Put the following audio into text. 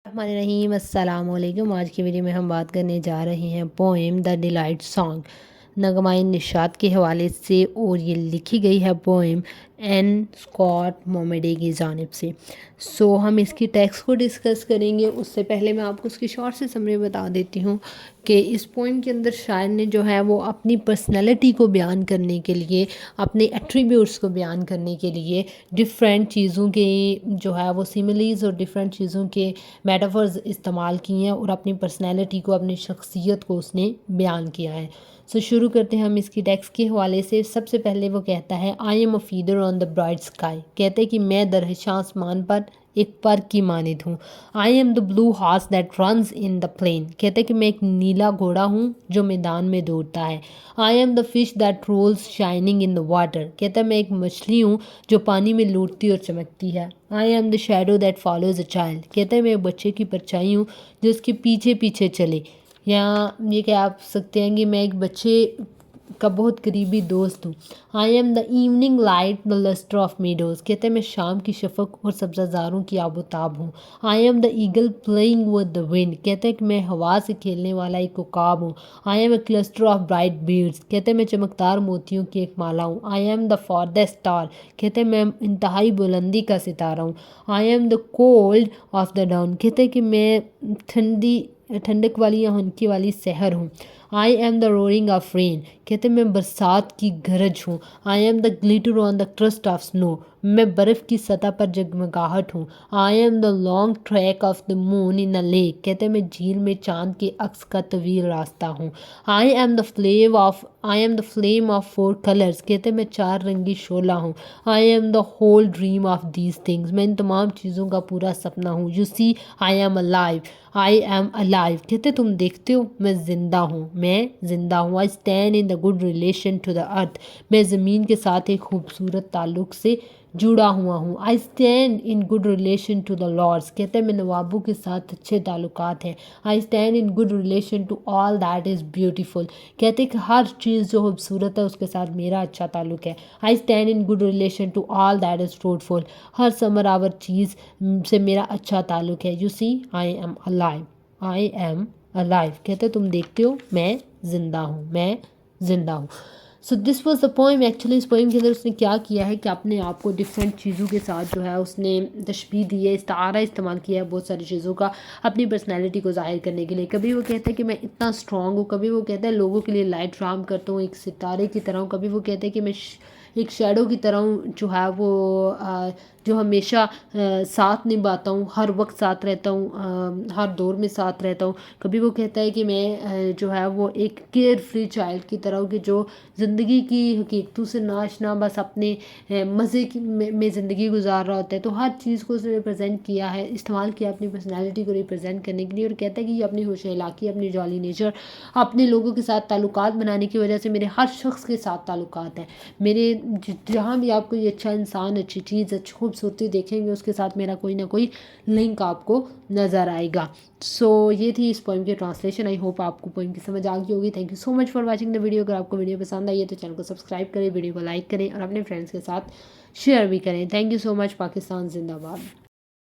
الرحمن الرحیم، السلام علیکم۔ آج کی ویڈیو میں ہم بات کرنے جا رہے ہیں پوئم دا ڈیلائٹ سانگ، نغمۂ نشاط کے حوالے سے، اور یہ لکھی گئی ہے پوئم این اسکاٹ مومڈے کی جانب سے۔ ہم اس کی ٹیکسٹ کو ڈسکس کریں گے۔ اس سے پہلے میں آپ کو اس کی شارٹ سے سمری بتا دیتی ہوں کہ اس پوئم کے اندر شاعر نے جو ہے وہ اپنی پرسنالٹی کو بیان کرنے کے لیے، اپنے ایٹریبیوٹس کو بیان کرنے کے لیے ڈفرینٹ چیزوں کے جو ہے وہ سیملیز اور ڈفرینٹ چیزوں کے میٹافرز استعمال کی ہیں، اور اپنی پرسنالٹی کو، اپنی شخصیت کو اس نے بیان کیا ہے۔ شروع کرتے ہیں ہم اس کی ٹیکسٹ کے حوالے سے۔ سب سے پہلے وہ کہتا ہے I M a feather on the bright sky, کہتے کہ میں درخشاں آسمان پر ایک پر کی مانند ہوں۔ I am the blue horse that runs in the plain, کہتے کہ میں ایک نیلا گھوڑا ہوں جو میدان میں دوڑتا ہے۔ I am the fish that rolls shining in the water, کہتا ہے میں ایک مچھلی ہوں جو پانی میں لوٹتی اور چمکتی ہے۔ I am the shadow that follows a child, کہتے ہیں میں ایک بچے کی پرچھائی ہوں جو اس کے پیچھے پیچھے چلے، یا یہ کہہ آپ سکتے ہیں کہ میں ایک بچے کا بہت قریبی دوست ہوں۔ I am the evening light the lustre of Meadows, کہتے ہیں میں شام کی شفق اور سبزہ زاروں کی آب و تاب ہوں۔ I am the eagle playing with the wind, کہتے ہیں کہ میں ہوا سے کھیلنے والا ایک عقاب ہوں۔ I M a cluster of bright beds, کہتے ہیں میں چمکدار موتیوں کی ایک مالا ہوں۔ آئی ایم دا فاردیسٹ اسٹار، کہتے ہیں میں انتہائی بلندی کا ستارہ ہوں۔ I am the cold of the dawn, کہتے ہیں کہ میں ٹھنڈک والی یا ہنکی والی سحر ہوں۔ I am the roaring of rain, کہتے ہیں میں برسات کی گرج ہوں۔ I am the glitter on the crust of سنو، میں برف کی سطح پر جگمگاہٹ ہوں۔ I am the long track of the moon in a leak, کہتے ہیں میں جھیل میں چاند کے عکس کا طویل راستہ ہوں۔ I am the flame of four colours, کہتے ہیں میں چار رنگی شعلہ ہوں۔ I am the whole dream of these things, میں ان تمام چیزوں کا پورا سپنا ہوں۔ You see I am alive, I am alive, کہتے تم دیکھتے ہو میں زندہ ہوں، میں زندہ ہوں۔ I stand in the good relation to the earth, میں زمین کے ساتھ ایک خوبصورت تعلق سے جڑا ہوا ہوں۔ I stand in good relation to the lords, کہتے ہیں میں نوابوں کے ساتھ اچھے تعلقات ہیں۔ I stand in good relation to all that is beautiful, کہتے ہیں کہ ہر چیز جو خوبصورت ہے اس کے ساتھ میرا اچھا تعلق ہے۔ I stand in good relation to all that is fruitful, ہر ثمر آور چیز سے میرا اچھا تعلق ہے۔ You see I am alive, I am alive, کہتے ہیں تم دیکھتے ہو میں زندہ ہوں، میں زندہ ہوں۔ This was the poem. Actually اس پوئم کے اندر اس نے کیا کیا ہے کہ اپنے آپ کو ڈفرینٹ چیزوں کے ساتھ جو ہے اس نے تشبیہ دی ہے، استعارہ استعمال کیا ہے بہت ساری چیزوں کا اپنی پرسنالٹی کو ظاہر کرنے کے لیے۔ کبھی وہ کہتا ہے کہ میں اتنا اسٹرانگ ہوں، کبھی وہ کہتا ہے لوگوں کے لیے لائٹ فراہم کرتا ہوں، ایک ستارے کی طرح ہوں، کبھی وہ کہتا ہے کہ میں ایک شیڈو کی طرح ہوں جو ہے وہ جو ہمیشہ ساتھ نبھاتا ہوں، ہر وقت ساتھ رہتا ہوں، ہر دور میں ساتھ رہتا ہوں۔ کبھی وہ کہتا ہے کہ میں جو ہے وہ ایک کیئر فری چائلڈ کی طرح ہوں کہ جو زندگی کی حقیقتوں سے ناشنا بس اپنے مزے میں زندگی گزار رہا ہوتا ہے۔ تو ہر چیز کو اس نے ریپرزینٹ کیا ہے، استعمال کیا اپنی پرسنالٹی کو ریپرزینٹ کرنے کے لیے، اور کہتا ہے کہ یہ اپنی ہوش اخلاقی، اپنی جالی نیچر، اپنے لوگوں کے ساتھ تعلقات بنانے کی وجہ سے میرے ہر شخص کے ساتھ تعلقات ہیں۔ میرے جہاں بھی آپ کو یہ اچھا انسان، اچھی چیز، اچھی خوبصورتی دیکھیں گے، اس کے ساتھ میرا کوئی نہ کوئی لنک آپ کو نظر آئے گا۔ یہ تھی اس پوئم کی ٹرانسلیشن۔ آئی ہوپ آپ کو پوئم کی سمجھ آ گئی ہوگی۔ Thank you so much for watching the video. اگر آپ کو ویڈیو پسند آئی ہے تو چینل کو سبسکرائب کریں، ویڈیو کو لائک کریں، اور اپنے فرینڈس کے ساتھ شیئر بھی کریں۔ تھینک یو سو مچ۔ پاکستان زندہ باد۔